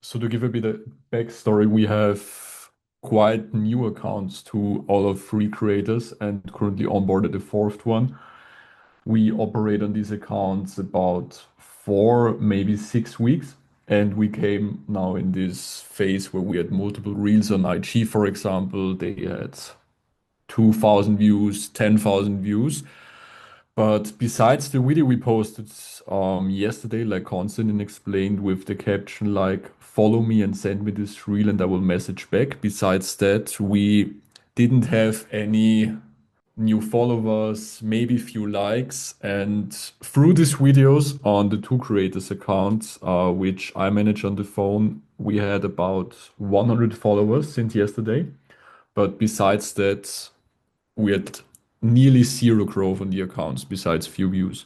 So to give a bit of backstory, we have quite new accounts to all of three creators and currently onboarded the fourth one. We operate on these accounts about 4, maybe 6 weeks, and we came now in this phase where we had multiple reels on IG, for example. They had 2,000 views, 10,000 views. But besides the video we posted yesterday, like Constantine explained with the caption like follow me and send me this reel and I will message back. Besides that, we didn't have any new followers, maybe few likes. And through these videos on the two creators accounts, which I manage on the phone, we had about 100 followers since yesterday. But besides that, we had nearly zero growth on the accounts besides few views.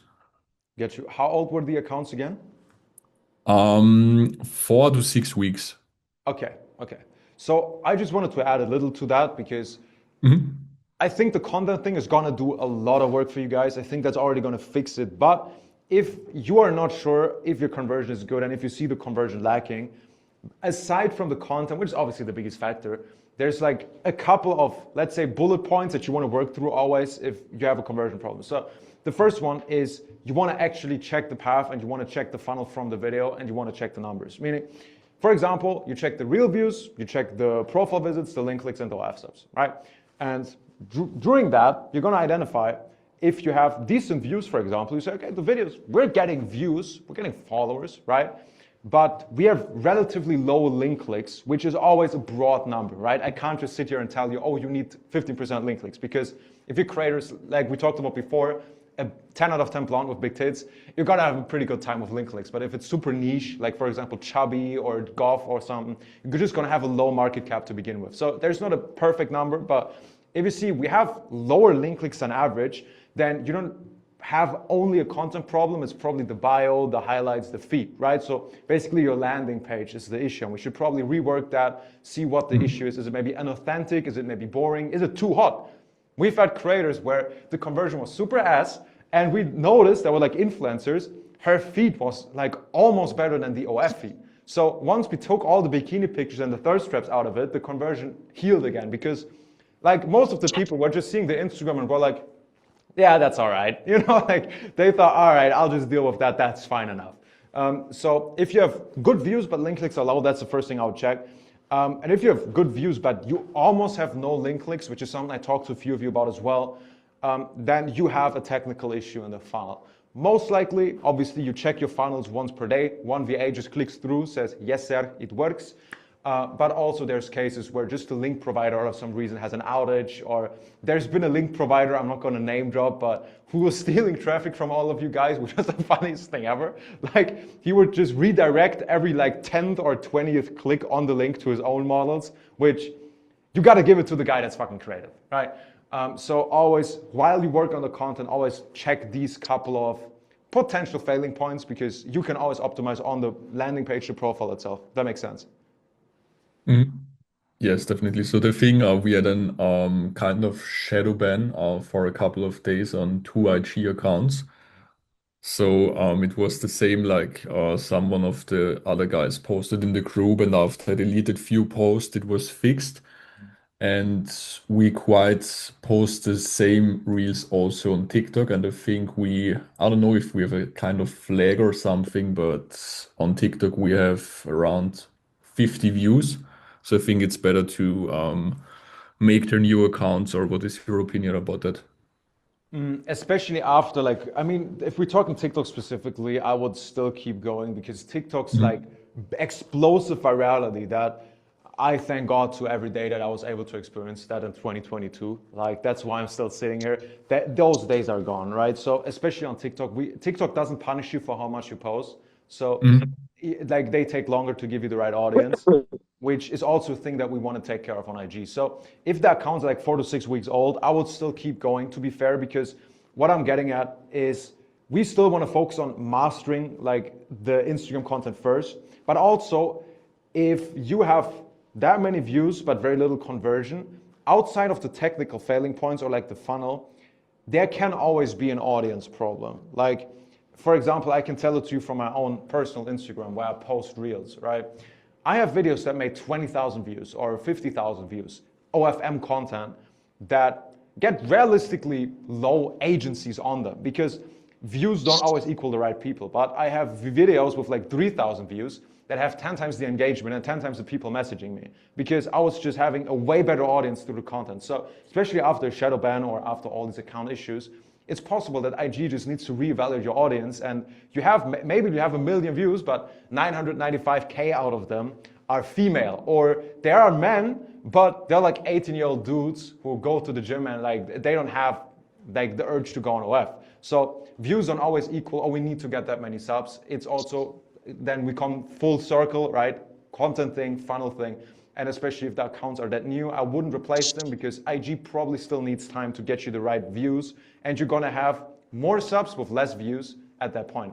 Get you. How old were the accounts again? 4 to 6 weeks. Okay, okay. So I just wanted to add a little to that because Mhm. I think the content thing is gonna do a lot of work for you guys. I think that's already gonna fix it. But if you are not sure if your conversion is good and if you see the conversion lacking, aside from the content, which is obviously the biggest factor, there's like a couple of, let's say, bullet points that you want to work through always if you have a conversion problem. So the first one is you want to actually check the path and you want to check the funnel from the video and you want to check the numbers. Meaning, for example, you check the real views, you check the profile visits, the link clicks, and the live subs, right? And during that, you're going to identify if you have decent views, for example, you say, okay, the videos, we're getting views, we're getting followers, right? But we have relatively low link clicks, which is always a broad number, right? I can't just sit here and tell you, oh, you need 15% link clicks, because if you're creators, like we talked about before, a 10 out of 10 blonde with big tits, you're gonna have a pretty good time with link clicks. But if it's super niche, like for example, chubby or golf or something, you're just gonna have a low market cap to begin with. So there's not a perfect number, but if you see we have lower link clicks than average, then you don't have only a content problem. It's probably the bio, the highlights, the feed, right? So basically your landing page is the issue, and we should probably rework that, see what the issue is. Is it maybe inauthentic? Is it maybe boring? Is it too hot? We've had creators where the conversion was super ass, and we noticed that were like influencers, her feed was like almost better than the OF feed. So once we took all the bikini pictures and the thirst traps out of it, the conversion healed again, because like most of the people were just seeing the Instagram and were like, yeah, that's all right. You know, like they thought, all right, I'll just deal with that. That's fine enough. So if you have good views, but link clicks are low, that's the first thing I would check. And if you have good views, but you almost have no link clicks, which is something I talked to a few of you about as well, then you have a technical issue in the funnel. Most likely, obviously, you check your funnels once per day. One VA just clicks through, says, yes, sir, it works. But also there's cases where just the link provider out of some reason has an outage, or there's been a link provider, I'm not going to name drop, but who was stealing traffic from all of you guys, which was the funniest thing ever. Like he would just redirect every like 10th or 20th click on the link to his own models, which you got to give it to the guy that's fucking creative, right? So always, while you work on the content, always check these couple of potential failing points, because you can always optimize on the landing page, the profile itself. That makes sense. Mhm. Yes, definitely. So the thing, we had an kind of shadow ban for a couple of days on two IG accounts. So it was the same like someone of the other guys posted in the group, and after I deleted few posts, it was fixed. And we quite post the same reels also on TikTok. And I think I don't know if we have a kind of flag or something, but on TikTok we have around 50 views. So I think it's better to make their new accounts, or what is your opinion about that? Especially after, like, I mean, if we're talking TikTok specifically, I would still keep going, because TikTok's like Mhm. explosive virality that I thank God to every day that I was able to experience that in 2022. Like, that's why I'm still sitting here. Those days are gone, right? So especially on TikTok, TikTok doesn't punish you for how much you post. So Mhm. like they take longer to give you the right audience, which is also a thing that we want to take care of on IG. So if that account's like 4 to 6 weeks old, I would still keep going, to be fair, because what I'm getting at is we still want to focus on mastering like the Instagram content first, but also if you have that many views but very little conversion, outside of the technical failing points or like the funnel, there can always be an audience problem. Like, for example, I can tell it to you from my own personal Instagram where I post reels, right? I have videos that made 20,000 views or 50,000 views, OFM content, that get realistically low agencies on them because views don't always equal the right people. But I have videos with like 3,000 views that have 10 times the engagement and 10 times the people messaging me because I was just having a way better audience through the content. So especially after shadow ban or after all these account issues, it's possible that IG just needs to reevaluate your audience, and you have maybe you have 1 million views, but 995K out of them are female, or there are men, but they're like 18-year-old dudes who go to the gym and like they don't have like the urge to go on OF. So views don't always equal, or we need to get that many subs. It's also, then we come full circle, right? Content thing, funnel thing. And especially if the accounts are that new, I wouldn't replace them because IG probably still needs time to get you the right views, and you're gonna have more subs with less views at that point.